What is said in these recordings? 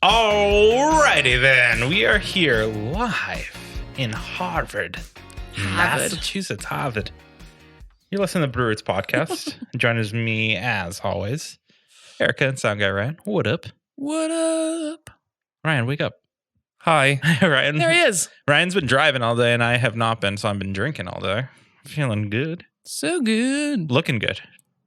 Alrighty then, we are here live in Harvard, Massachusetts. Harvard. You're listening to the Brewers podcast. Joins me as always, Erica and Sound Guy Ryan. What up? What up? Ryan, wake up. Hi. Ryan. There he is. Ryan's been driving all day and I have not been, so I've been drinking all day. Feeling good. So good. Looking good.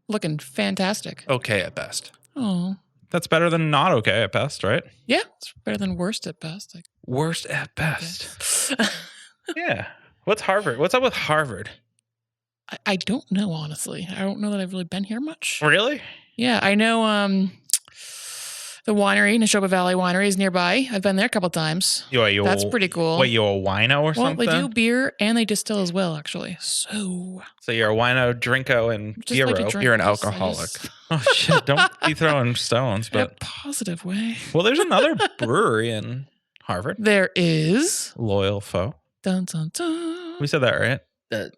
Looking fantastic. Okay at best. Oh. That's better than not okay at best, right? Yeah, it's better than worst at best. Worst at best. Yeah. What's Harvard? What's up with Harvard? I don't know, honestly. I don't know that I've really been here much. Really? Yeah, I know the winery, Neshoba Valley Winery, is nearby. I've been there a couple times. That's pretty cool. Wait, you're a wino or well, something? they do beer and they distill as well, actually. So you're a wino, drinko, and just like to hero. drink, You're an I alcoholic. Oh shit! Don't be throwing stones. in a But positive way. well, there's another brewery in Harvard. There is. Loyal Foe. Dun, dun, dun. We said that right? Yes.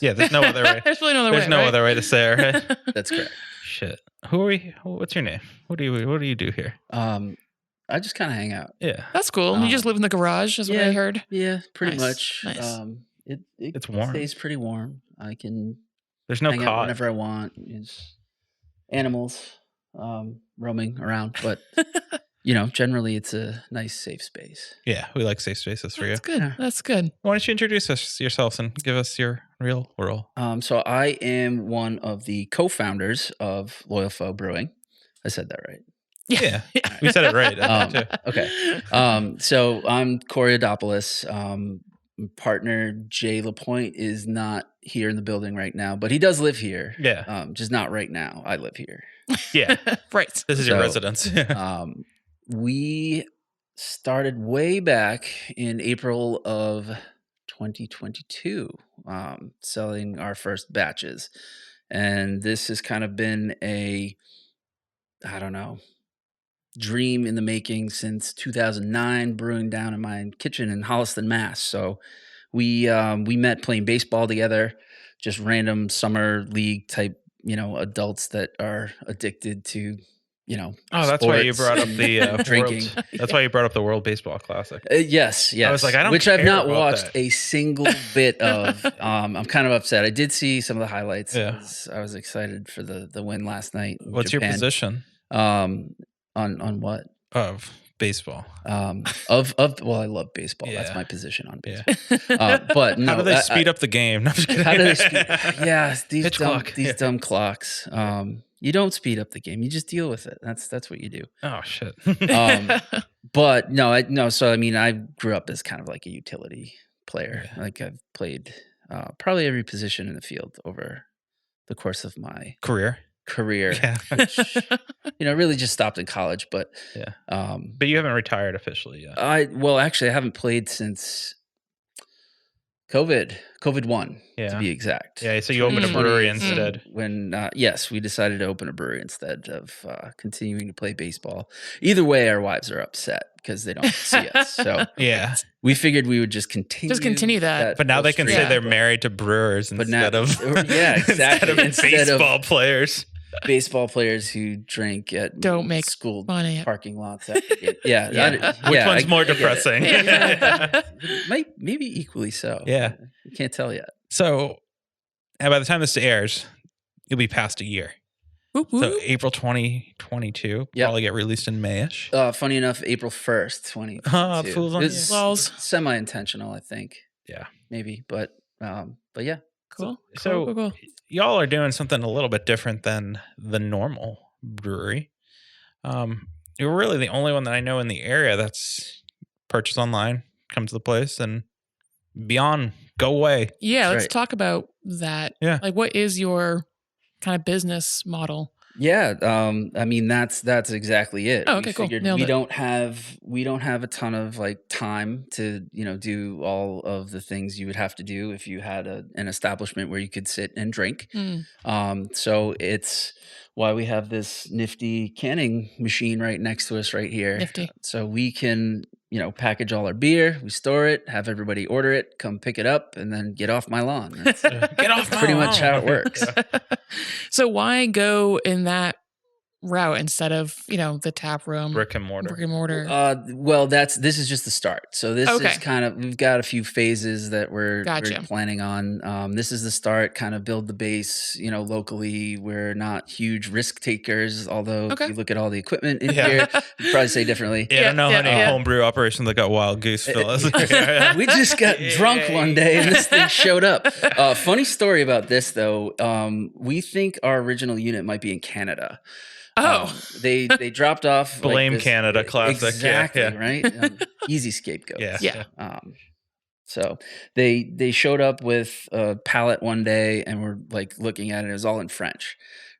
Yeah. There's no other way. There's really no other way. There's no right? other way to say it. Right? That's correct. Shit. Who are we? What's your name? What do you do here? I just kind of hang out. Yeah. That's cool. You just live in the garage, is what I heard. Yeah, pretty Nice, much. nice. It's warm. Stays pretty warm. I can There's no hang out cot. whenever I want. It's animals roaming around, but generally it's a nice, safe space. Yeah, we like safe spaces for you. That's good. Yeah. That's good. Why don't you introduce yourselves and give us your real role? So I am one of the co-founders of Loyal Foe Brewing. I said that right. Yeah. We said it right. Too. Okay. So I'm Corey Adopoulos. Partner Jay LaPointe is not here in the building right now, but he does live here. Yeah. Just not right now. I live here. Yeah. Right. This is your So, residence. We started way back in April of 2022, selling our first batches. And this has kind of been dream in the making since 2009, brewing down in my kitchen in Holliston, Mass. So we met playing baseball together, just random summer league type, adults that are addicted to, that's why you sports brought up the drinking. That's why you brought up the World Baseball Classic. Yes. I was like, I don't which I've care not about watched that. a single bit of. I'm kind of upset. I did see some of the highlights. Yeah. I was excited for the win last night. in What's your Japan. position On what? of baseball? Well, I love baseball. That's Yeah. my position on Yeah. baseball. But no, How do they speed up the game? No, I'm just kidding. How do they speed? Yeah, these Pitch dumb, clock. these Yeah. dumb clocks. You don't speed up the game. You just deal with it. That's what you do. Oh shit. But no. So I mean, I grew up as kind of like a utility player. Yeah. Like I've played probably every position in the field over the course of my Career. Yeah. which, really just stopped in college. But Yeah. um, But you haven't retired officially yet. actually, I haven't played since COVID 1 Yeah. to be exact. Yeah. So you opened a brewery 2020 instead. When yes, we decided to open a brewery instead of continuing to play baseball. Either way, our wives are upset because they don't see us. So Yeah. we figured we would just continue that. But now they can say streak. they're married to brewers But now- instead of yeah, exactly. instead of baseball players. Baseball players who drink at Don't make school money. parking lots. After game. Yeah, Yeah. Which one's more I get it. depressing? Yeah. Maybe equally so. Yeah. You can't tell yet. So, and by the time this airs, you'll be past a year. Whoop, So whoop. April 2022, Yep. probably get released in Mayish. Funny enough, April 1st, 2022. Oh, fools on It's you. Lols. semi-intentional, I think. Yeah. Maybe, but yeah. Cool. So- cool. Y'all are doing something a little bit different than the normal brewery. You're really the only one that I know in the area that's purchased online, come to the place, and beyond, go away. Yeah, That's let's right. talk about that. Yeah. Like, what is your kind of business model? Yeah, I mean that's exactly it. Oh, We okay, cool. figured Nailed we it. don't have a ton of like time to do all of the things you would have to do if you had an establishment where you could sit and drink. So it's why we have this nifty canning machine right next to us right here. Nifty. So we can package all our beer, we store it, have everybody order it, come pick it up, and then get off my lawn. That's Get off my pretty much how it lawn. works. So why go in that route instead of, the tap room, brick and mortar. Well, this is just the start. So this is kind of, we've got a few phases that we're planning on. This is the start, kind of build the base, locally. We're not huge risk takers, although if you look at all the equipment in here, you'd probably say differently. I don't know any homebrew operations that got wild goose fellas. We just got drunk one day and this thing showed up. Funny story about this though. We think our original unit might be in Canada. They dropped off. Blame Canada, classic. Exactly, right? Easy scapegoat. Yeah. So they showed up with a pallet one day, and we're like looking at it. It was all in French.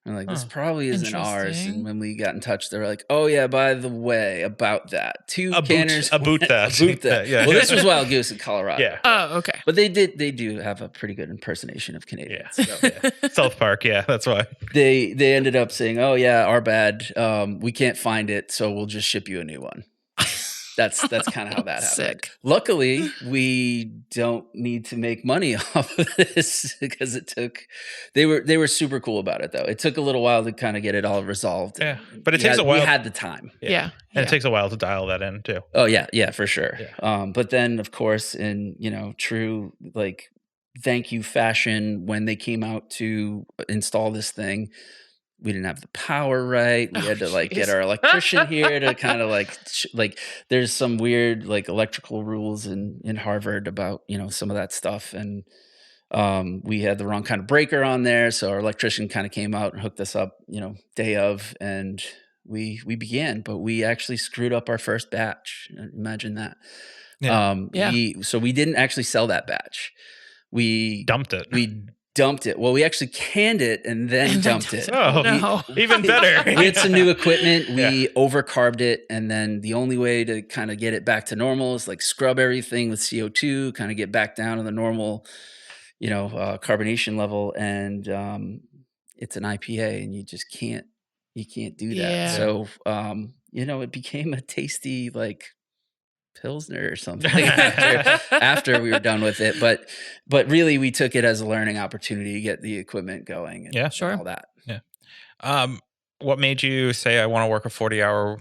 I'm like, this probably isn't ours. And when we got in touch, they were like, oh yeah, by the way, about that, two canners, about that. Yeah. Well, this was Wild Goose in Colorado. Yeah. Oh, okay. But they do have a pretty good impersonation of Canadians. Yeah. So. South Park. Yeah, that's why. They ended up saying, oh yeah, our bad. We can't find it, so we'll just ship you a new one. That's kind of how that happened. Sick. Luckily, we don't need to make money off of this because they were super cool about it though. It took a little while to kind of get it all resolved. Yeah, but it takes a while. We had the time. Yeah. And it takes a while to dial that in too. Oh yeah, for sure. Yeah. But then of course in, true like thank you fashion, when they came out to install this thing, we didn't have the power right. We had to get our electrician here to kind of like there's some weird like electrical rules in Harvard about, some of that stuff. And we had the wrong kind of breaker on there. So our electrician kind of came out and hooked us up, day of, and we began, but we actually screwed up our first batch. Imagine that. Yeah. We didn't actually sell that batch. We dumped it. Well, we actually canned it and then dumped it. Oh, no. Even better. We had some new equipment. We overcarbed it. And then the only way to kind of get it back to normal is like scrub everything with CO2, kind of get back down to the normal, carbonation level. And it's an IPA and you just can't do that. Yeah. So, it became a tasty, Pilsner or something after we were done with it, but really we took it as a learning opportunity to get the equipment going and all that. Yeah. What made you say I want to work a 40-hour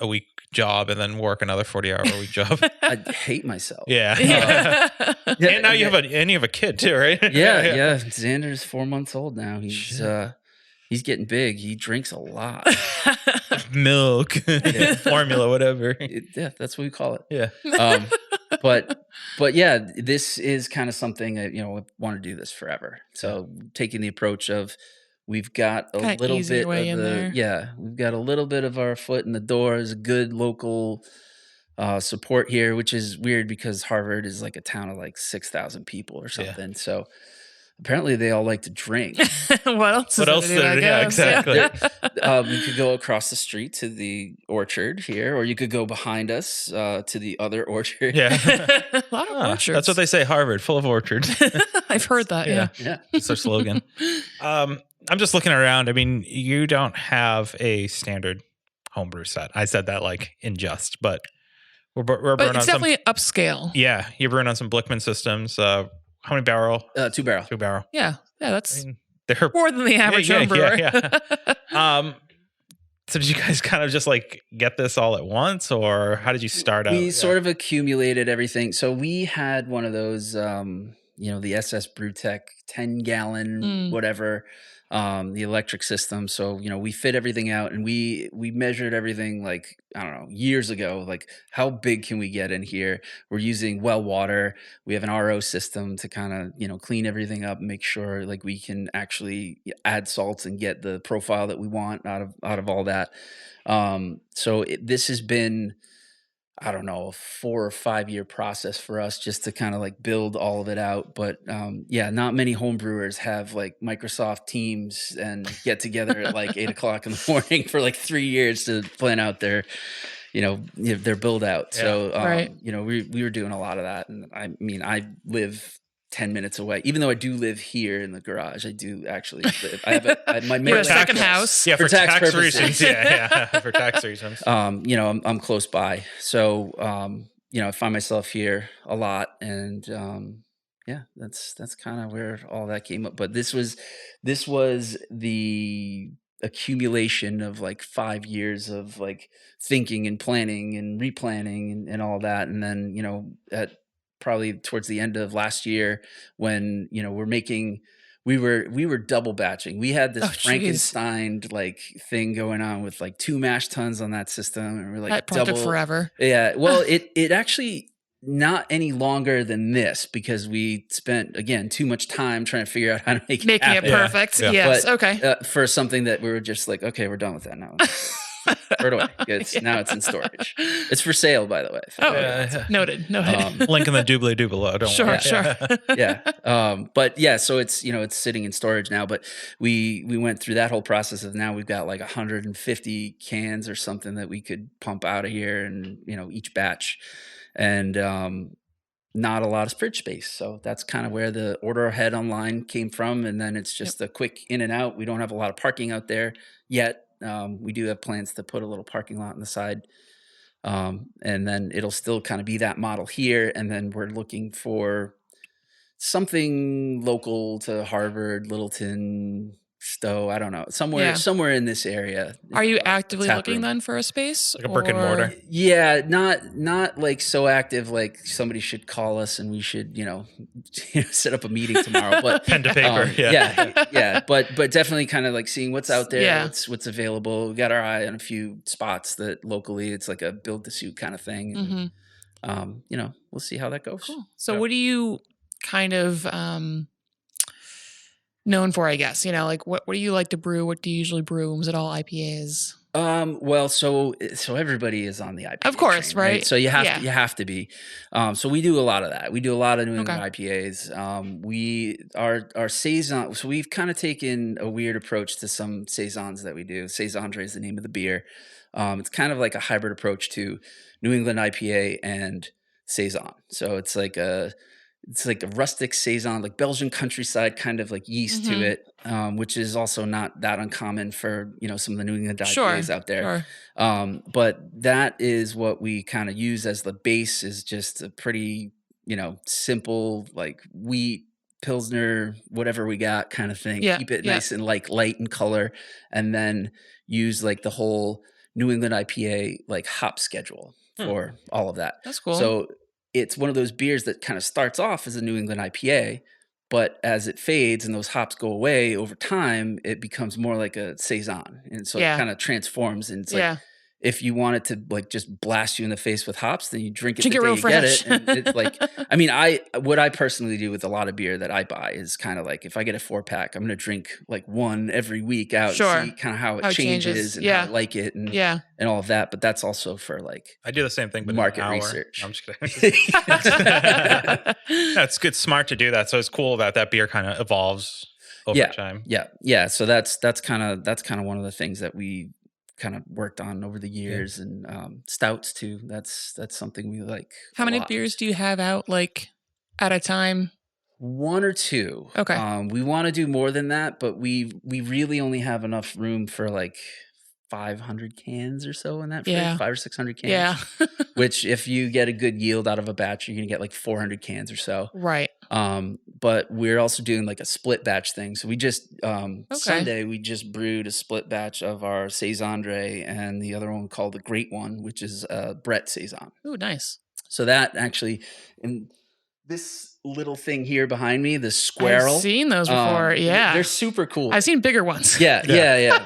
a week job and then work another 40-hour a week job? I hate myself. Yeah. And now you have a kid too, right? Yeah. Xander's 4 months old now. He's getting big. He drinks a lot. Milk, formula, whatever. That's what we call it. Yeah. But yeah, this is kind of something that, I want to do this forever. So taking the approach of we've got a little bit of we've got a little bit of our foot in the door as a good local support here, which is weird because Harvard is like a town of 6,000 people or something. Yeah. So apparently they all like to drink. What else? Yeah, exactly. We could go across the street to the orchard here, or you could go behind us to the other orchard. Yeah. A lot of orchards. That's what they say, Harvard, full of orchards. I've heard that, yeah. It's their slogan. I'm just looking around. I mean, you don't have a standard homebrew set. I said that in jest, but we're burning on it's definitely upscale. Yeah, you're burning on some Blickman systems. How many barrel? 2 barrel. 2 barrel. Yeah, that's they're more than the average home brewer. Yeah. So did you guys kind of just get this all at once, or how did you start out? We sort of accumulated everything. So we had one of those, the SS Brewtech 10-gallon whatever, the electric system. So, we fit everything out and we measured everything I don't know, years ago, how big can we get in here? We're using well water. We have an RO system to kind of, clean everything up and make sure we can actually add salts and get the profile that we want out of all that. So this has been, I don't know, a 4 or 5 year process for us just to kind of build all of it out. But not many home brewers have Microsoft Teams and get together at 8 o'clock in the morning for 3 years to plan out their build out. Yeah. So, we were doing a lot of that. And I live 10 minutes away, even though I do live here in the garage. I do actually live. I have my you have a second house. Yeah, for tax reasons. Yeah, for tax reasons. I'm close by, so I find myself here a lot, and that's kind of where all that came up. But this was the accumulation of like 5 years of like thinking and planning and replanning and all that. And then, at probably towards the end of last year when, we were double batching. We had this Frankenstein like thing going on with like 2 mash tuns on that system, and we're like that probably took forever. Yeah. Well, it actually not any longer than this because we spent again too much time trying to figure out how to make it perfect. Yeah. Yes. But, okay. For something that we were just like, okay, we're done with that now. Throw it away. Now it's in storage. It's for sale, by the way. Noted. Link in the doobly doo below. Don't worry. Sure. But yeah, so it's it's sitting in storage now. But we went through that whole process of now we've got like 150 cans or something that we could pump out of here, and each batch, and not a lot of fridge space. So that's kind of where the order ahead online came from. And then it's just a quick in and out. We don't have a lot of parking out there yet. We do have plans to put a little parking lot on the side. And then it'll still kind of be that model here. And then we're looking for something local to Harvard, Littleton, Stowe. I don't know. Somewhere in this area. Are you actively looking then for a space? Like a brick and mortar? Yeah, not like so active like somebody should call us and we should, set up a meeting tomorrow. But pen to paper. Yeah. But definitely kind of like seeing what's out there, what's available. We got our eye on a few spots that locally it's like a build to suit kind of thing. And, we'll see how that goes. Cool. So what do you kind of known for, I guess, like what do you like to brew? What do you usually brew? Is it all IPAs? Well, so everybody is on the IPA, of course, train, right? So you have to be. So we do a lot of that. We do a lot of New England IPAs. Our saison. So we've kind of taken a weird approach to some saisons that we do. Saisondre is the name of the beer. It's kind of like a hybrid approach to New England IPA and saison. So it's like a rustic saison, like Belgian countryside kind of like yeast to it, which is also not that uncommon for, some of the New England IPAs out there. But that is what we kind of use as the base, is just a pretty, simple, like wheat, Pilsner, whatever we got kind of thing. Keep it nice and like light in color, and then use like the whole New England IPA like hop schedule for all of that. That's cool. So it's one of those beers that kind of starts off as a New England IPA, but as it fades and those hops go away over time, it becomes more like a saison. And so it kind of transforms. And it's like, if you want it to like just blast you in the face with hops, then you drink it the day you get it. And it's like, what I personally do with a lot of beer that I buy is kind of like, if I get a 4-pack, I'm going to drink like one every week out and see kind of how it changes and how I like it and all of that. But that's also for like, I do the same thing, but market research. No, I'm just kidding. It's good, smart to do that. So it's cool that beer kind of evolves over time. Yeah. So that's kind of one of the things that we kind of worked on over the years, and stouts too. That's something we like. How many beers do you have out like at a time? 1 or 2. Okay. We want to do more than that, but we really only have enough room for like 500 cans or so in that fridge, 500 or 600 cans. Yeah. Which if you get a good yield out of a batch, you're going to get like 400 cans or so. Right. But we're also doing like a split batch thing. So we just, Sunday, we just brewed a split batch of our Saisondre and the other one called the Great One, which is Brett Saison. Oh, nice. So that actually, in this little thing here behind me, the squirrel. I've seen those before. They're super cool. I've seen bigger ones. Yeah.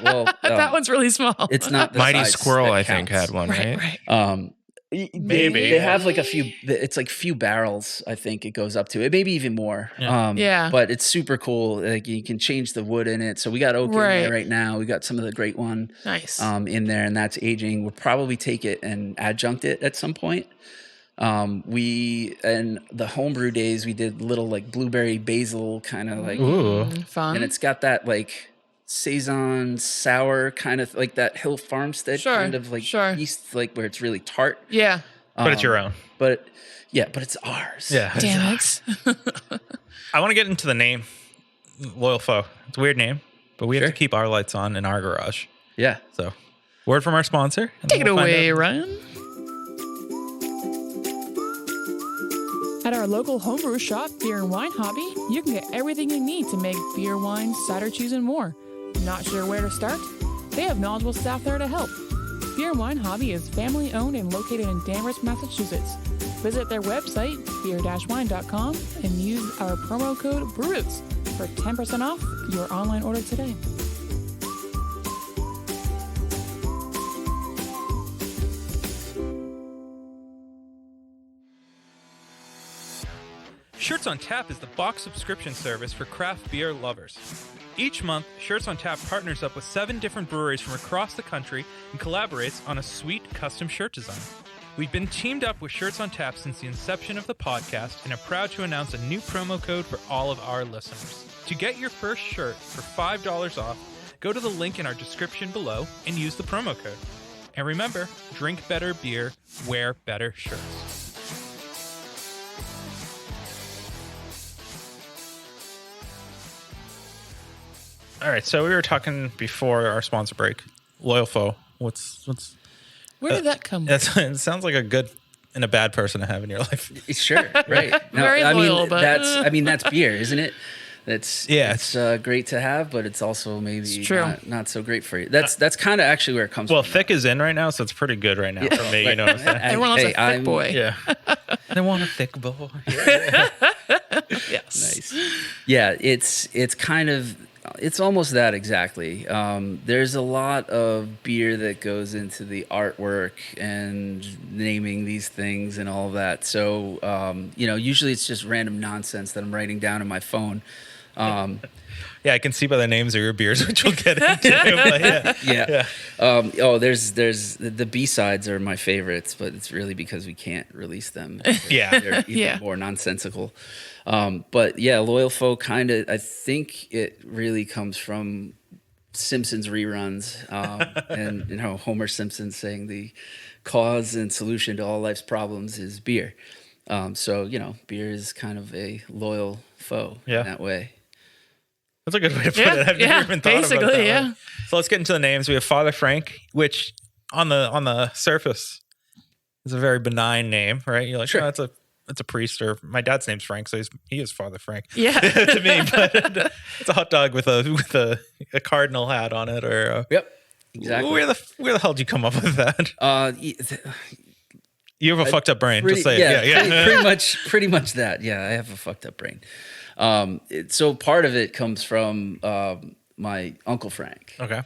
Well, that one's really small. It's not the Mighty size Squirrel, I counts. think, had one, right? Maybe they have like a few. It's like few barrels. I think it goes up to it, maybe even more. But it's super cool. Like you can change the wood in it. So we got oak in there right now. We got some of the Great One, nice, in there, and that's aging. We'll probably take it and adjunct it at some point. We in the homebrew days we did little like blueberry basil kind of like fun, and it's got that like saison sour kind of like that Hill Farmstead kind of like yeast, like where it's really tart. Yeah, but it's your own. But it's ours. Yeah, damn it. I want to get into the name, Loyal Foe. It's a weird name, but we have to keep our lights on in our garage. Yeah. So, word from our sponsor. Take it away, Ryan. At our local homebrew shop, Beer and Wine Hobby, you can get everything you need to make beer, wine, cider, cheese, and more. Not sure where to start? They have knowledgeable staff there to help. Beer and Wine Hobby is family owned and located in Danvers, Massachusetts. Visit their website, beer-wine.com, and use our promo code BREWROOTS for 10% off your online order today. Shirts on Tap is the box subscription service for craft beer lovers. Each month, Shirts on Tap partners up with 7 different breweries from across the country and collaborates on a sweet custom shirt design. We've been teamed up with Shirts on Tap since the inception of the podcast and are proud to announce a new promo code for all of our listeners. To get your first shirt for $5 off, go to the link in our description below and use the promo code. And remember, drink better beer, wear better shirts. All right, so we were talking before our sponsor break. Loyal Foe. What's Where did that come from? It sounds like a good and a bad person to have in your life. Sure, right. No, Very loyal, but that's beer, isn't it? It's great to have, but it's also maybe not so great for you. That's kind of actually where it comes from. Well, thick is in right now, so it's pretty good right now for me. Right. You know what I'm saying? Everyone wants a thick boy. Yeah. They want a thick boy. Yes. Nice. Yeah, it's kind of... It's almost that exactly. There's a lot of beer that goes into the artwork and naming these things and all of that. So, usually it's just random nonsense that I'm writing down on my phone. Yeah, I can see by the names of your beers, which we'll get into. Yeah. There's the B-sides are my favorites, but it's really because we can't release them. They're even more nonsensical. But yeah, Loyal Foe I think it really comes from Simpsons reruns, and Homer Simpson saying the cause and solution to all life's problems is beer. So beer is kind of a loyal foe in that way. That's a good way to put it. I've never even thought about that. Yeah. So let's get into the names. We have Father Frank, which on the surface is a very benign name, right? You're like, sure, it's a priest, or my dad's name's Frank, so he is Father Frank. Yeah, to me, but it's a hot dog with a cardinal hat on it, or yep, exactly. Where the hell did you come up with that? You have a fucked up brain. Just say it. Yeah. Pretty much that. Yeah, I have a fucked up brain. So part of it comes from my Uncle Frank. Okay.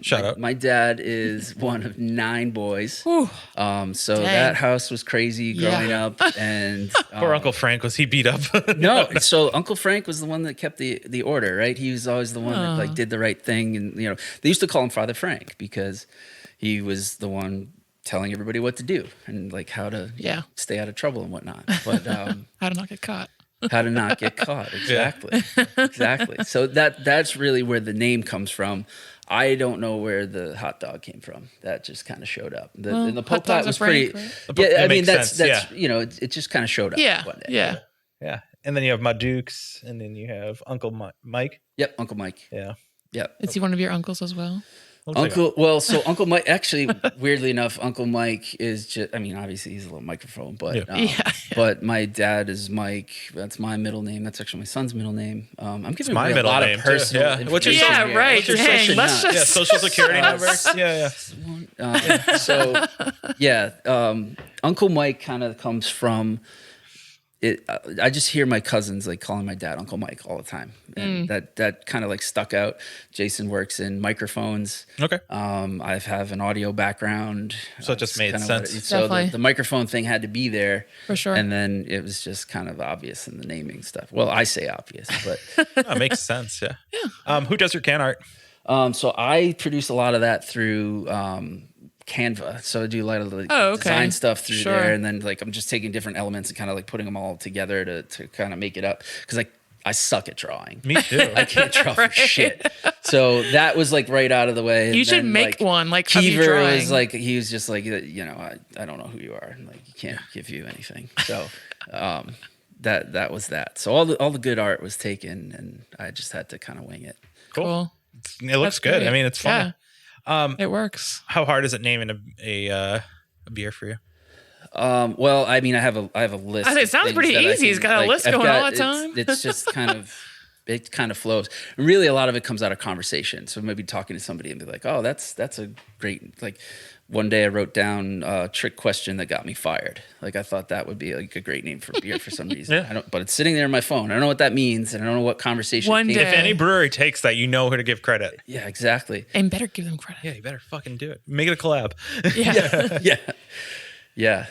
Shout out. My dad is one of 9 boys. So that house was crazy growing up. And poor Uncle Frank, was he beat up? No. So Uncle Frank was the one that kept the order, right? He was always the one that did the right thing. And they used to call him Father Frank because he was the one telling everybody what to do and how to stay out of trouble and whatnot. But how to not get caught. How to not get caught. Exactly. Exactly. So that's really where the name comes from. I don't know where the hot dog came from. That just kind of showed up. And the Pope pot was pretty. Right? Yeah, I mean that's it just kind of showed up. One day. Yeah. And then you have my Dukes, and then you have Uncle Mike. Yep, Uncle Mike. Yeah. Yep. Is he one of your uncles as well? So Uncle Mike, actually, weirdly enough, Uncle Mike is just, obviously he's a little microphone, but but my dad is Mike. That's my middle name. That's actually my son's middle name. I'm giving my a lot of personal information. What's your right. Dang, let's just... social security number. Uncle Mike kind of comes from it. I just hear my cousins calling my dad Uncle Mike all the time, and that kind of stuck out. Jason works in microphones. Okay. I have an audio background, so it just made sense. So the microphone thing had to be there for sure, and then it was just kind of obvious in the naming stuff. Well, I say obvious, but it makes sense. Yeah. Who does your can art? So I produce a lot of that through Canva. So I do a lot of the design stuff through there, and then I'm just taking different elements and kind of putting them all together to kind of make it up, because I suck at drawing. Me too. I can't draw for shit. So that was right out of the way. You should make one Keever was he was just I don't know who you are, and you can't give you anything. So that was that. So all the good art was taken, and I just had to kind of wing it. Cool. It looks good. Great. It's fun. It works. How hard is it naming a beer for you? Well, I have a list. It sounds pretty easy. He's got a list going all the time. It's just kind of it kind of flows. And really, a lot of it comes out of conversation. So maybe talking to somebody and be like, "Oh, that's a great like." One day I wrote down a trick question that got me fired. Like I thought that would be like a great name for beer for some reason. Yeah. But it's sitting there on my phone. I don't know what that means, and I don't know what conversation. One day. If any brewery takes that, you know who to give credit. Yeah, exactly. And better give them credit. Yeah, you better fucking do it. Make it a collab. Yeah.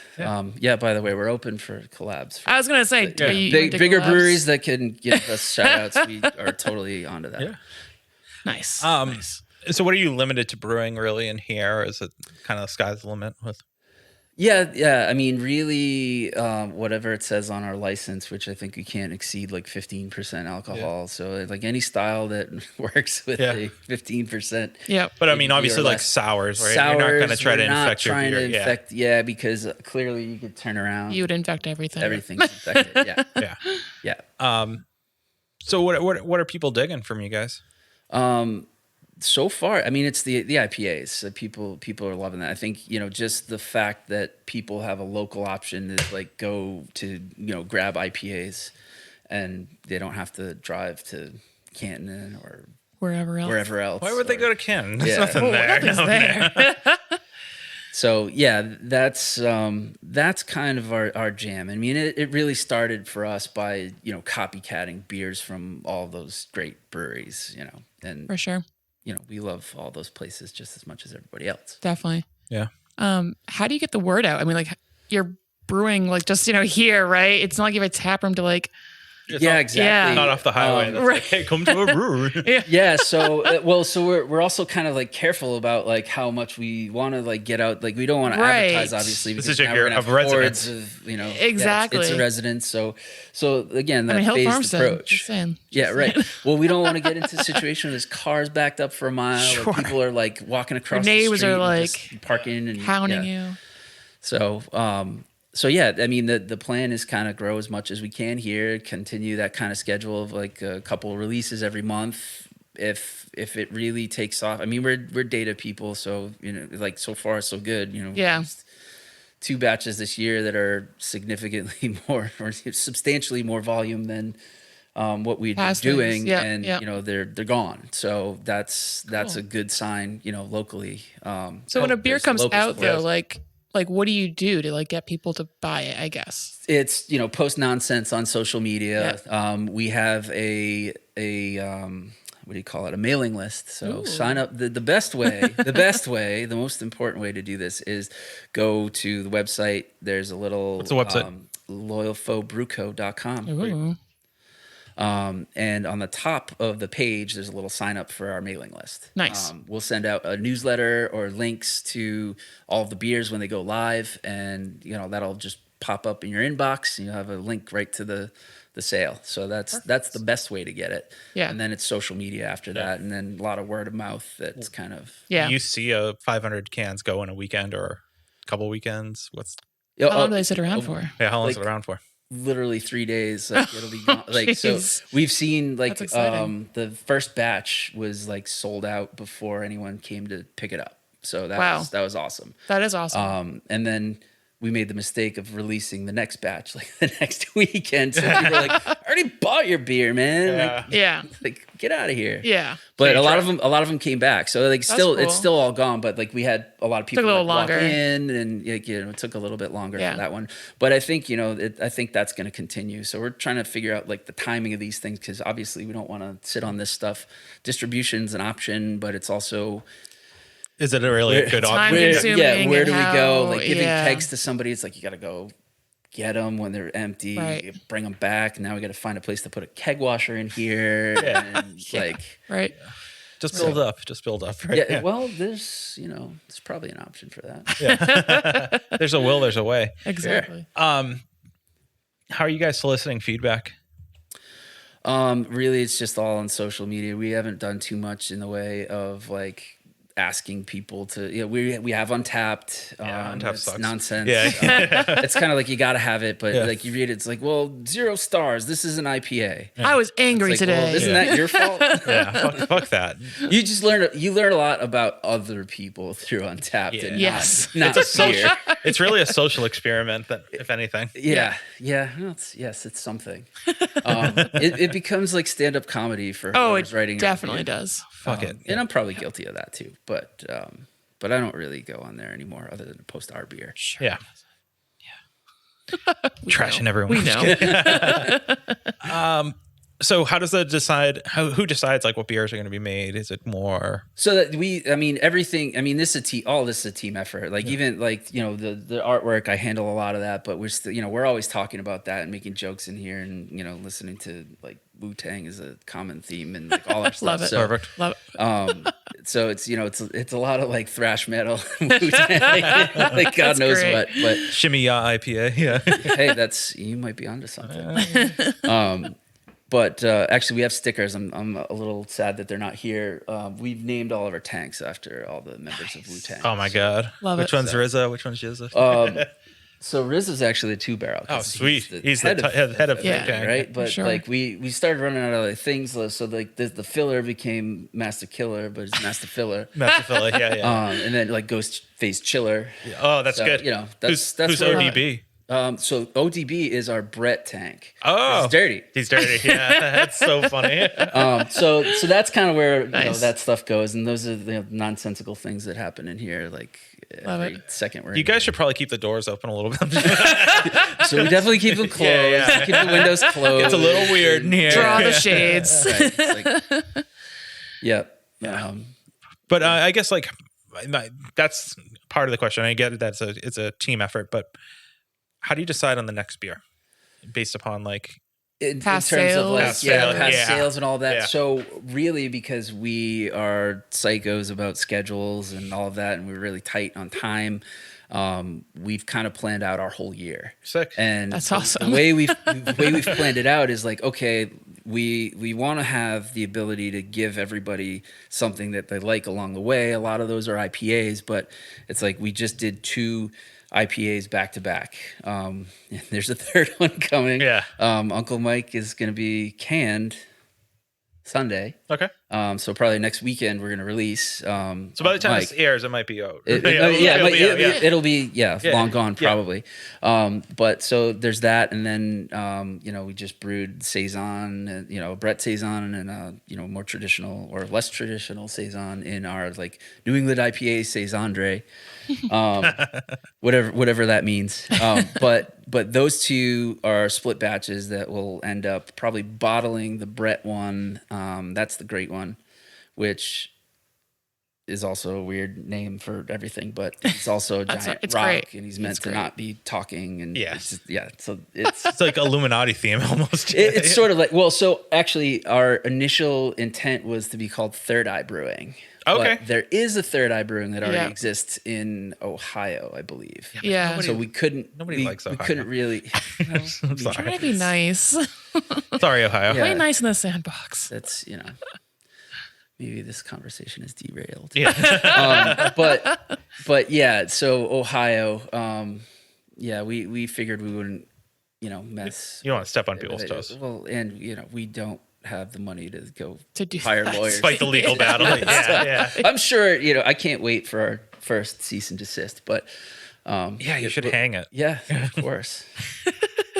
By the way, we're open for collabs. I was gonna say, are you into Bigger collabs? breweries that can give us shout outs, we are totally onto that. Yeah. Nice. Nice. So what are you limited to brewing really in here? Or is it kind of the sky's the limit with? Yeah. I mean, really, whatever it says on our license, which I think we can't exceed like 15% alcohol. Yeah. So like any style that works with a 15%. Yep. But I mean, obviously like less. sours, right? Sours, You're not going to try to we're not infect your trying beer. to infect, yeah, because clearly you could turn around. You would infect everything. Everything's infected. Yeah. Yeah. So what are people digging from you guys? So far, I mean, it's the IPAs. So people are loving that. I think, just the fact that people have a local option to like go to, grab IPAs and they don't have to drive to Canton or wherever else. Why would they go to Ken? There's Yeah. nothing there. Nothing's there. So yeah, that's kind of our jam. I mean, it really started for us by, copycatting beers from all those great breweries, and For sure. We love all those places just as much as everybody else. Definitely. Yeah. How do you get the word out? I mean, like you're brewing like just, here, right? It's not like you have a tap room to like. Exactly. Yeah. Not off the highway. That's like, hey, come to a brewery. Yeah. So, so we're also kind of like careful about like how much we want to like get out. Like we don't want to advertise, obviously. This because is now your we're gonna have residence. hordes of, Exactly. It's a residence. So again, that Hill phased Farmstead, approach. just saying. Yeah, right. Well, we don't want to get into a situation where there's cars backed up for a mile, Sure. or people are like walking across the neighbors street are and like just parking and hounding yeah. you. So yeah, I mean the plan is kind of grow as much as we can here, continue that kind of schedule of like a couple releases every month. If it really takes off, I mean we're data people, so like so far so good. Yeah. 2 batches this year that are significantly more or substantially more volume than what we'd been doing, and they're gone. So that's a good sign, locally. So when a beer comes out support. though, like what do you do to like get people to buy it? I guess It's post nonsense on social media. Yeah. We have a what do you call it? A mailing list. So sign up. The best way, the most important way to do this is go to the website. There's a little What's the website? loyalfoebrewco.com. Ooh. And on the top of the page, there's a little sign up for our mailing list. Nice. We'll send out a newsletter or links to all of the beers when they go live, and that'll just pop up in your inbox, and you'll have a link right to the sale. So that's the best way to get it. Yeah. And then it's social media after that, and then a lot of word of mouth. That's kind of You see a 500 cans go in a weekend or a couple weekends. How long do they sit around for? Yeah, how long is it around for? Literally 3 days. Like it'll be gone. Like so we've seen like the first batch was like sold out before anyone came to pick it up. So that was awesome. That is awesome. And then we made the mistake of releasing the next batch like the next weekend. So people were like, I already bought your beer, man. Yeah. Like get out of here. Yeah. But a lot of them came back. So like still cool. it's still all gone, but like we had a lot of people Took a little like, walk longer. in, and it took a little bit longer for that one. But I think I think that's going to continue. So we're trying to figure out like the timing of these things, because obviously we don't want to sit on this stuff. Distribution's an option, but it's also Is it really a good option? Where do we go? Like giving kegs to somebody, it's like you got to go get them when they're empty, bring them back. Now we got to find a place to put a keg washer in here. And right. Just build up. Right? Yeah. Well, there's probably an option for that. Yeah. There's a will, there's a way. Exactly. How are you guys soliciting feedback? Really, it's just all on social media. We haven't done too much in the way of like asking people to, we have Untapped. Untapped it's sucks. nonsense. Yeah. It's kind of like you got to have it, but like you read it, it's like, well, 0 stars. This is an IPA. I was angry Like, today. well, isn't that your fault? Yeah, fuck that. You just learn a lot about other people through Untapped. And Yes. not beer. It's really a social experiment, that, if anything. Yeah. No, it's something. It becomes like stand-up comedy for whoever's it writing. definitely does. Fuck it. And I'm probably guilty of that too. But I don't really go on there anymore, other than to post our beer. Sure. Yeah. Trashing everyone. We know. So how does that decide? Who decides like what beers are going to be made? Is it more So that everything. I mean, all this is a team effort. Like even like the artwork, I handle a lot of that. But we're still we're always talking about that and making jokes in here, and listening to like Wu-Tang is a common theme and like all our stuff. Love it. So, perfect? Love it. so it's it's a lot of like thrash metal, Wu-Tang, like God knows great. what. But Shimmy Ya IPA? Yeah. hey, you might be onto something. But actually, we have stickers. I'm a little sad that they're not here. We've named all of our tanks after all the members of Wu-Tang. Oh my god. Love Which it. one's RZA? Which one's Jizza? So Riz is actually a 2-barrel. Oh, sweet. He's head the head of Yeah. Wu-Tang. right? But Sure. like we started running out of like, things. So like the filler became Master Killer, but it's Master Filler. Masterfilla, yeah. And then like Ghostface Chiller. Oh, that's So, good. that's who's where- ODB? So ODB is our Brett tank. Oh, It's dirty. He's dirty. Yeah, that's so funny. So that's kind of where Nice. that stuff goes, and those are the nonsensical things that happen in here. Like Love every it. second we're You guys should probably keep the doors open a little bit. so we definitely keep them closed. Yeah. Keep the windows closed. It's a little weird in here. Draw Yeah. the shades. Right, it's like, yep. But I guess like that's part of the question. I get it. It's a team effort, but how do you decide on the next beer based upon like Past terms sales. of like Past past sales. sales and all that. Yeah. So really, because we are psychos about schedules and all of that, and we're really tight on time, we've kind of planned out our whole year. sick? And That's awesome. The way we've planned it out is like, okay, we want to have the ability to give everybody something that they like along the way. A lot of those are IPAs, but it's like we just did 2 IPAs back to back. And there's a third one coming. Yeah. Uncle Mike is going to be canned Sunday. Okay. So probably next weekend we're going to release. So by the time Mike. this airs, it might be out. It'll be Yeah. long gone probably. But so there's that, and then we just brewed saison, Brett saison, and more traditional or less traditional saison in our like New England IPA saisondre, whatever that means. But those 2 are split batches that will end up probably bottling the Brett one. That's the great one, which is also a weird name for everything, but it's also a giant it's rock, great. and he's meant to not be talking. And Yeah. So it's It's like Illuminati theme almost. it's sort of like, so actually our initial intent was to be called Third Eye Brewing. Okay. But there is a Third Eye Brewing that already Yeah. exists in Ohio, I believe. Yeah. So we couldn't. Nobody we, likes we Ohio. couldn't really. I'm Try sorry. to be nice. Sorry, Ohio. Yeah. Play nice in the sandbox. That's maybe this conversation is derailed. Yeah. But yeah. So Ohio. We figured we wouldn't. Mess. You don't want to step on with people's it. toes. Well, and we don't have the money to go To do hire that. lawyers. Fight the legal battle. Yeah. I'm sure, I can't wait for our first cease and desist, but Yeah, you should hang it. yeah, of course.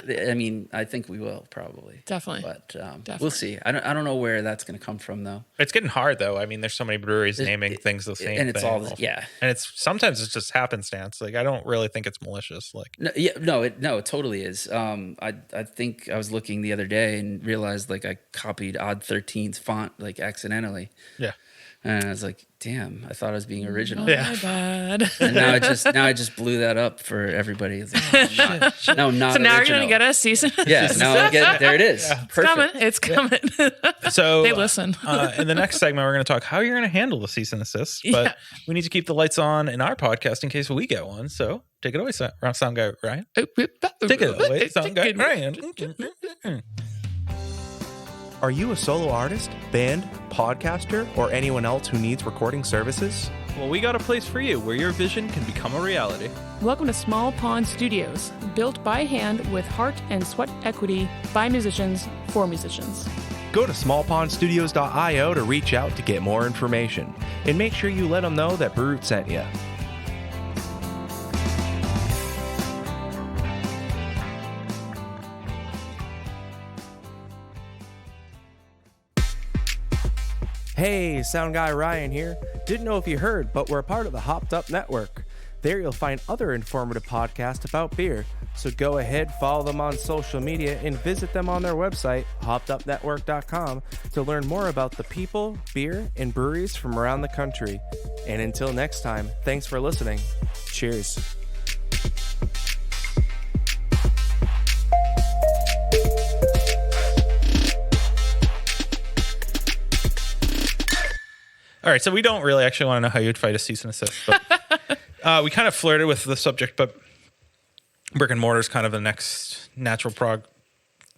I mean, I think we will probably. Definitely. But Definitely. we'll see. I don't know where that's going to come from though. It's getting hard though. I mean, there's so many breweries naming things the same and it's thing. all yeah. And it's sometimes it's just happenstance. Like I don't really think it's malicious. Like It totally is. I think I was looking the other day and realized like I copied Odd 13's font like accidentally. yeah. And I was like, damn, I thought I was being original. Yeah. My bad. And now I just blew that up for everybody. It's like, not So now original. you're gonna get a season. Yeah, now there it is. Perfect. It's coming. So They listen. In the next segment, we're going to talk how you're going to handle the cease and desist. But we need to keep the lights on in our podcast in case we get one. So take it away, sound guy Ryan. Take it away, sound guy Ryan. Are you a solo artist, band, podcaster, or anyone else who needs recording services? Well, we got a place for you where your vision can become a reality. Welcome to Small Pond Studios, built by hand with heart and sweat equity by musicians for musicians. Go to smallpondstudios.io to reach out to get more information. And make sure you let them know that Brute sent you. Hey, Sound Guy Ryan here. Didn't know if you heard, but we're a part of the Hopped Up Network. There you'll find other informative podcasts about beer. So go ahead, follow them on social media, and visit them on their website, hoppedupnetwork.com, to learn more about the people, beer, and breweries from around the country. And until next time, thanks for listening. Cheers. All right, so we don't really actually want to know how you'd fight a cease and desist, but we kind of flirted with the subject, but brick and mortar is kind of the next natural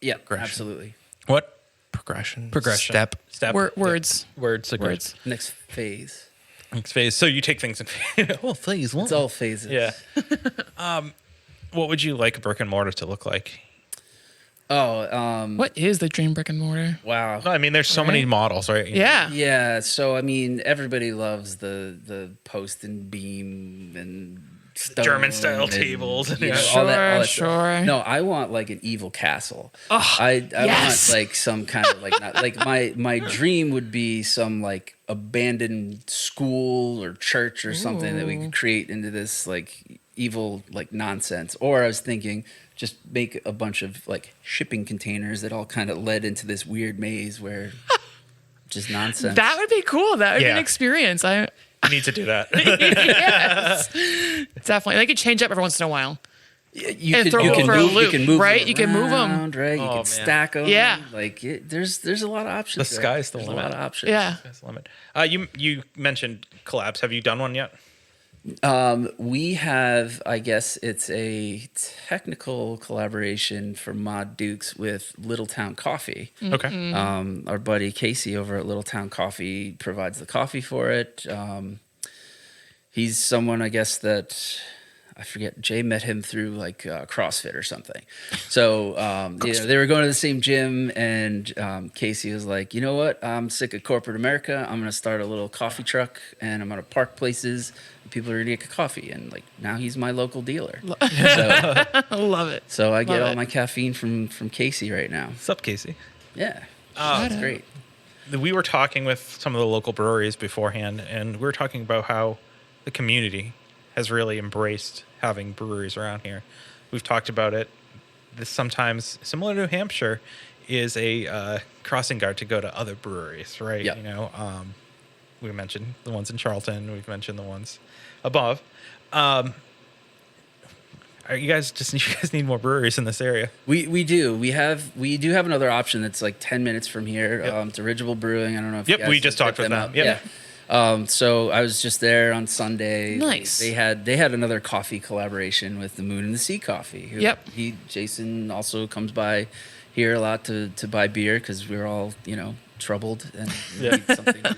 Yeah, absolutely. What? Progression. Step. Words. Words. Next phase. Next phase. So you take things in phase one. It's all phases. Yeah. What would you like a brick and mortar to look like? What is the dream brick and mortar? Wow. I mean, there's so many models, right? Yeah. Yeah, so I mean, everybody loves the post and beam and stone German style and, tables. you know, Sure, all that sure. stuff. No, I want like an evil castle. Oh, I yes. want like some kind of like not like my dream would be some like abandoned school or church or something that we could create into this like evil like nonsense. Or I was thinking just make a bunch of like shipping containers that all kind of led into this weird maze where just nonsense. That would be cool. That would be an Yeah. experience. You need to do that. Yes. Definitely. They could change up every once in a while. You And can, throw you them can for a move, loop, you can move right? them You can move 'em. around, right? You Oh, can man. stack them. Yeah. Like there's a lot of options. The there. sky's the There's limit. A lot of options. Yeah. That's the limit. You mentioned collabs. Have you done one yet? We have, I guess it's a technical collaboration for Mod Dukes with Little Town Coffee. Okay. Our buddy Casey over at Little Town Coffee provides the coffee for it. He's someone, I guess, that I forget. Jay met him through like CrossFit or something. So you know, they were going to the same gym, and Casey was like, "You know what? I'm sick of corporate America. I'm going to start a little coffee truck, and I'm going to park places. And people are going to get coffee." And like now, he's my local dealer. So, I love it. so I get Love all it. my caffeine from Casey right now. What's up, Casey? Yeah, Shout that's out. great. We were talking with some of the local breweries beforehand, and we were talking about how the community has really embraced having breweries around here. We've talked about it. This sometimes, similar to New Hampshire, is a crossing guard to go to other breweries, right? Yep. You know, we mentioned the ones in Charlton. We've mentioned the ones above. You guys need more breweries in this area. We do. We do have another option that's like 10 minutes from here. Yep. It's Original Brewing. I don't know if Yep, you guys we just have talked checked with them. out. Yep. Yeah. So I was just there on Sunday. Nice. They had another coffee collaboration with the Moon and the Sea Coffee. Yep. Jason also comes by here a lot to buy beer because we're all troubled and we need something to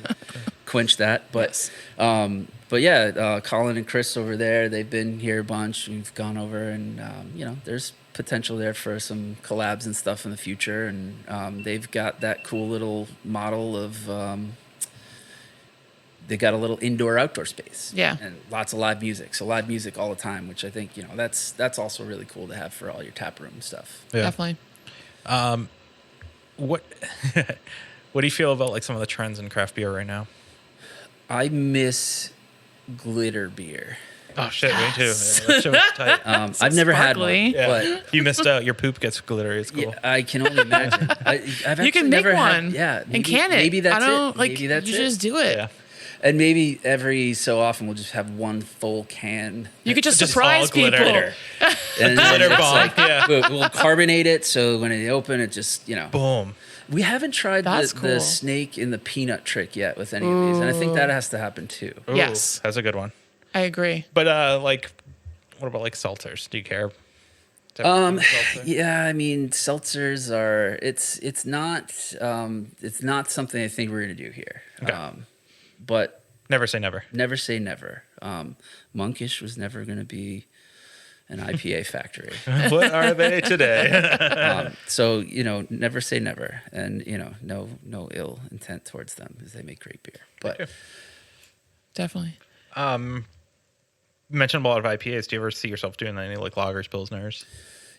quench that. But but yeah, Colin and Chris over there, they've been here a bunch. We've gone over and there's potential there for some collabs and stuff in the future. And they've got that cool little model of they got a little indoor-outdoor space. Yeah. And lots of live music. So live music all the time, which I think, that's also really cool to have for all your tap room stuff. Yeah. Definitely. What what do you feel about like some of the trends in craft beer right now? I miss glitter beer. Oh shit, me too. Yes. Yeah, that shit was tight. I've never had one, sparkly. Yeah. but You missed out. Your poop gets glittery. It's cool. yeah, I can only imagine. I've You actually can make never one. Had, yeah, and can it? Maybe that's I don't it. like. Maybe that's you it. just do it. Yeah. And maybe every so often we'll just have one full can. You could just Just surprise all glitter. people. Glitter. And Glitter it's bomb. like, Yeah. we'll carbonate it so when they open it just, Boom. We haven't tried That's the cool. snake in the peanut trick yet with any of these. And I think that has to happen too. Ooh, Yes. That's a good one. I agree. But like, what about like seltzers? Do you care? Seltzer? Yeah, I mean, seltzers are it's not something I think we're gonna do here. Okay. But Never say never. Never say never. Monkish was never going to be an IPA factory. What are they today? So, never say never. And, no ill intent towards them because they make great beer. But Definitely. You mentioned a lot of IPAs. Do you ever see yourself doing any like lagers, pilsners?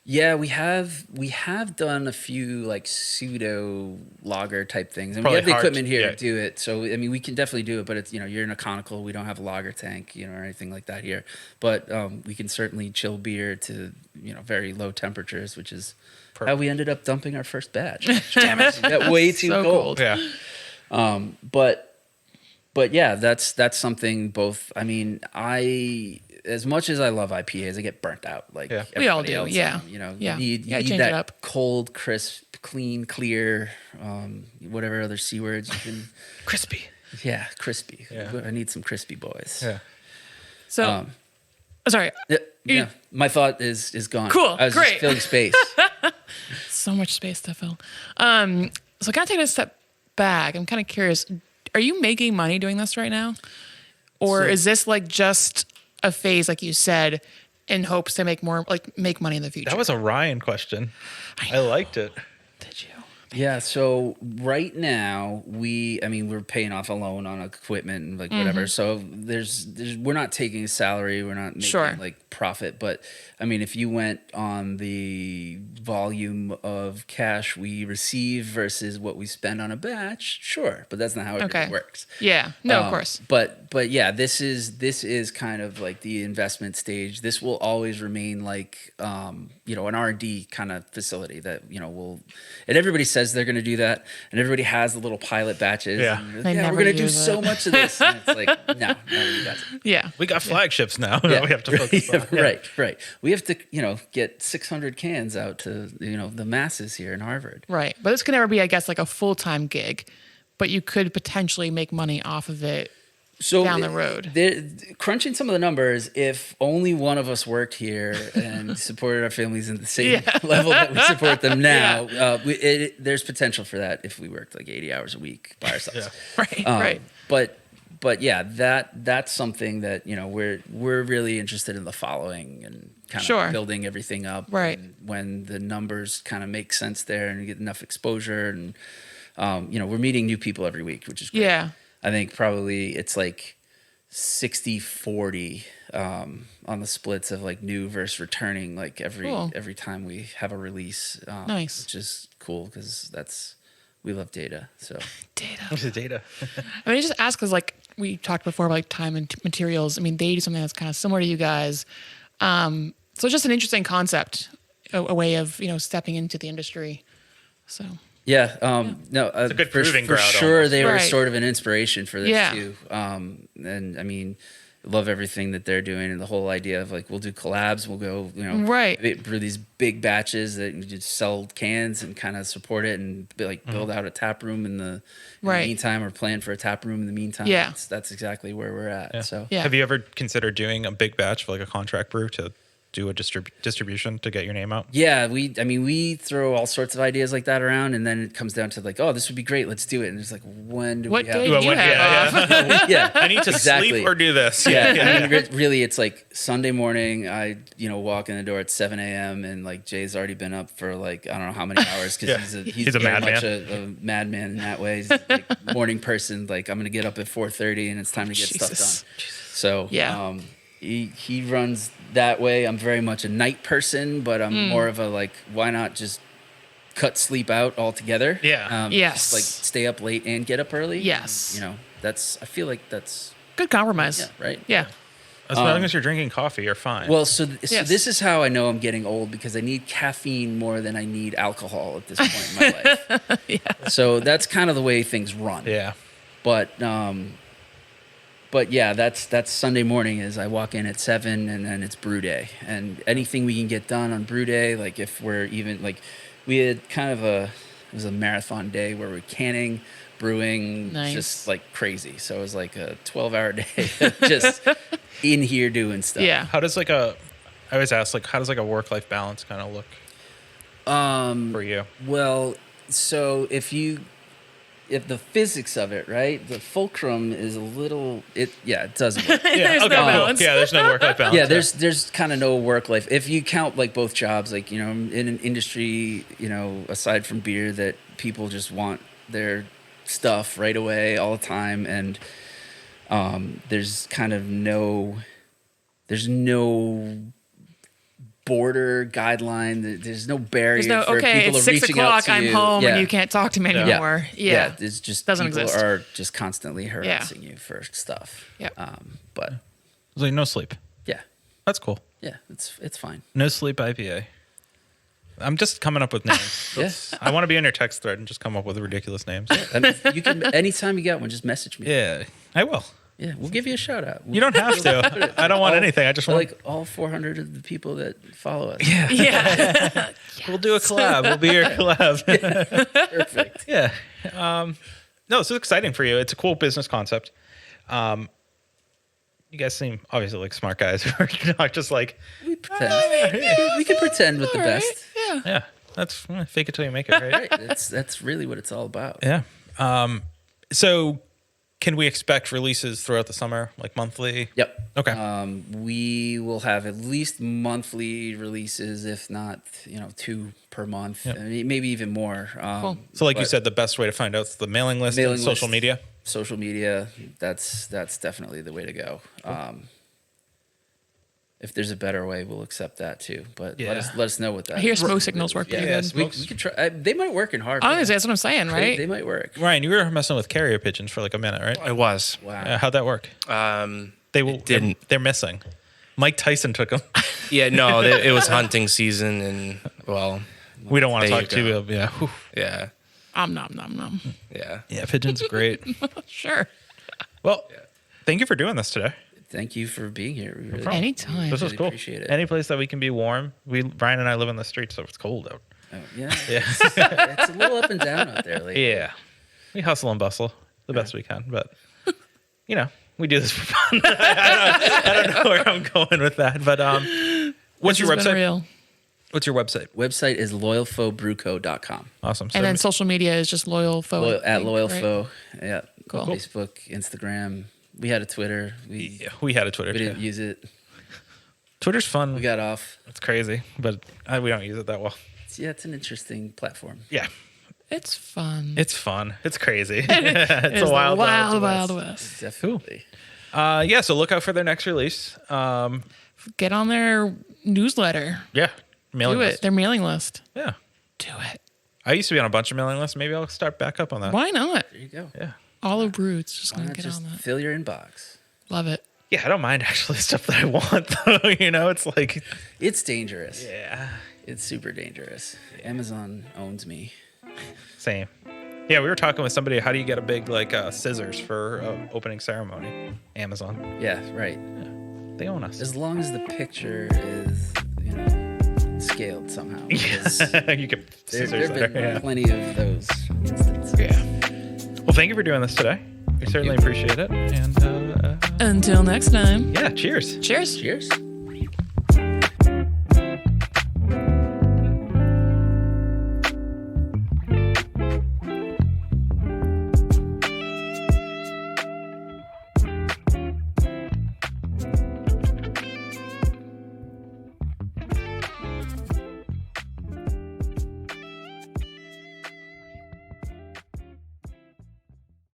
yeah, we have done a few like pseudo lager type things, and Probably we have the hard equipment to- here yeah. to do it. So I mean, we can definitely do it, but it's you're in a conical. We don't have a lager tank, or anything like that here. But we can certainly chill beer to very low temperatures, which is how we ended up dumping our first batch. Damn it, it got way too So cold. cold. Yeah. But yeah, that's something. Both, I mean, as much as I love IPAs, I get burnt out. Like Yeah. We all everybody do, else. yeah. You Yeah. need, Yeah, you change need it that up. cold, crisp, clean, clear, whatever other C words you can. Crispy. Yeah, crispy. Yeah. I need some crispy boys. Yeah. So, sorry. Yeah. My thought is gone. Cool, I was great. just filling space. So much space to fill. So kind of taking a step back, I'm kind of curious. Are you making money doing this right now? Or is this like just a phase, like you said, in hopes to make money in the future? That was a Ryan question. I liked it. Did you? Yeah, so right now we're paying off a loan on equipment and like whatever. So there's we're not taking a salary, we're not making Sure. like profit, but I mean if you went on the volume of cash we receive versus what we spend on a batch, sure, but that's not how it works. Yeah. No, of course. But yeah, this is kind of like the investment stage. This will always remain like an R&D kind of facility that and everybody says they're going to do that, and everybody has the little pilot batches. Yeah. and, They never we're going to do use so it. much of this. And it's like no, nobody does it. Yeah. We got flagships now that we have to focus on. Yeah, right. We have to get 600 cans out to the masses here in Harvard. Right. But this could never be, I guess, like a full-time gig, but you could potentially make money off of it. So Down the road. Crunching some of the numbers, if only one of us worked here and supported our families in the same level that we support them now, there's potential for that if we worked like 80 hours a week by ourselves. Right. Right. But yeah, that's something that we're really interested in the following and kind of building everything up. Right. And when the numbers kind of make sense there and you get enough exposure and we're meeting new people every week, which is great. Yeah. I think probably it's like 60-40 on the splits of like new versus returning like every time we have a release. Nice. Which is cool because we love data. So Data. What's the data? I mean, just ask because, like we talked before about like time and materials. I mean, they do something that's kind of similar to you guys. So it's just an interesting concept, a way of stepping into the industry. So yeah, no, a good for proving ground sure almost. they were Right. sort of an inspiration for this Yeah. too. And I mean, love everything that they're doing and the whole idea of like we'll do collabs, we'll go Right. brew these big batches that you just sell cans and kind of support it and build out a tap room in the Right. meantime or plan for a tap room in the meantime. Yeah. That's exactly where we're at. So Yeah. Have you ever considered doing a big batch for like a contract brew to do a distribution to get your name out? yeah, we throw all sorts of ideas like that around, and then it comes down to like, oh, this would be great, let's do it. And it's like, when do What we have? day do you have off? yeah, I need to sleep or do this. Yeah, I mean, really, it's like Sunday morning. I walk in the door at 7 a.m. and like Jay's already been up for like I don't know how many hours because he's a very madman. much a madman in that way. He's like morning person. Like I'm gonna get up at 4:30 and it's time to get stuff Jesus. done. So Yeah. he runs that way. I'm very much a night person, but I'm more of a like, why not just cut sleep out altogether? Yeah. Yes. Just like stay up late and get up early. Yes. And, I feel like that's Good compromise. yeah, right. Yeah. As long as you're drinking coffee, you're fine. Well, so Yes. this is how I know I'm getting old because I need caffeine more than I need alcohol at this point in my life. So that's kind of the way things run. yeah. But yeah, that's Sunday morning is I walk in at 7 and then it's brew day. And anything we can get done on brew day, like if we're even like we had kind of it was a marathon day where we're canning, brewing, Nice. just like crazy. So it was like a 12-hour day of just in here doing stuff. Yeah. How does I always ask how does like a work-life balance kind of look for you? Well, so if you if the physics of it, right? The fulcrum is a little. It doesn't work. There's no balance. Yeah, there's no work-life balance. Yeah, there's kind of no work life. If you count like both jobs, like, you know, in an industry, you know, aside from beer, that people just want their stuff right away all the time, and there's kind of no border guideline. There's no barrier There's no, for okay, people it's to 6 reaching out o'clock, to I'm you. home, Yeah. and you can't talk to me anymore. Yeah. It's just Doesn't people exist. are just constantly harassing you for stuff. Yeah. But It's like no sleep. yeah, That's cool. yeah, it's fine. No sleep IPA. I'm just coming up with names. Yes. I want to be on your text thread and just come up with ridiculous names. I mean, you can anytime you got one, just message me. Yeah, I will. Yeah, we'll give you a shout out. You don't have to. I don't want anything. I just want like all 400 of the people that follow us. Yeah. We'll do a collab. We'll be your collab. Perfect. Yeah. No, it's exciting for you. It's a cool business concept. You guys seem obviously like smart guys who are not just like, We pretend. We can pretend with the All right. best. Yeah. yeah, that's fake it till you make it, right? Right. That's really what it's all about. Yeah. So can we expect releases throughout the summer, like monthly? Yep. Okay. We will have at least monthly releases, if not, 2 per month. Yep. I mean, maybe even more. Cool. So like you but said, the best way to find out is the mailing list Mailing and social list. media. Social media, that's definitely the way to go. If there's a better way, we'll accept that too. But Yeah. let us know what that I hear is. smoke signals work pretty Yeah, good. we could try. They might work in hard. Honestly, that's what I'm saying, right? They might work. Ryan, you were messing with carrier pigeons for like a minute, right? I was. Wow. How'd that work? They will. didn't. They're missing. Mike Tyson took them. Yeah, no, it was hunting season, and well, We don't want to There talk you too. go. Yeah. Whew. yeah, Nom nom. yeah. Yeah. Pigeons are great. Sure. Well, thank you for doing this today. Thank you for being here. We really, Anytime. This was really cool. appreciate it. Any place that we can be warm. Ryan and I live in the streets, so it's cold out. Oh, yeah. Yeah. It's a little up and down out there lately. Yeah. We hustle and bustle the best we can, but we do this for fun. I don't know where I'm going with that, but what's your This has been website? real. What's your website? Website is loyalfoebrewco.com. Awesome. And then social media is just Loyal Foe. At Loyal right? Foe. Yeah. Cool. Facebook, Instagram. We had a Twitter. Yeah, we had a Twitter. We Too. didn't use it. Twitter's fun. We got off. It's crazy, but we don't use it that well. It's an interesting platform. Yeah. It's fun. It's fun. It's crazy. It's it's a wild, wild west. Definitely. Yeah, so look out for their next release. Get on their newsletter. Yeah. Mailing Do it. list. Their mailing list. Yeah. Do it. I used to be on a bunch of mailing lists. Maybe I'll start back up on that. Why not? There you go. Yeah. Olive Brew's just Why gonna not get just on that. fill your inbox? Love it. Yeah, I don't mind actually stuff that I want though. It's like It's dangerous. yeah. It's super dangerous. Amazon owns me. Same. Yeah, we were talking with somebody. How do you get a big scissors for opening ceremony? Amazon. Yeah, right. They own us. As long as the picture is, scaled somehow. because You get There scissors have there. been Yeah. plenty of those instances. Yeah. Well, thank you for doing this today. We certainly appreciate it. And Until next time. yeah, cheers. Cheers. Cheers.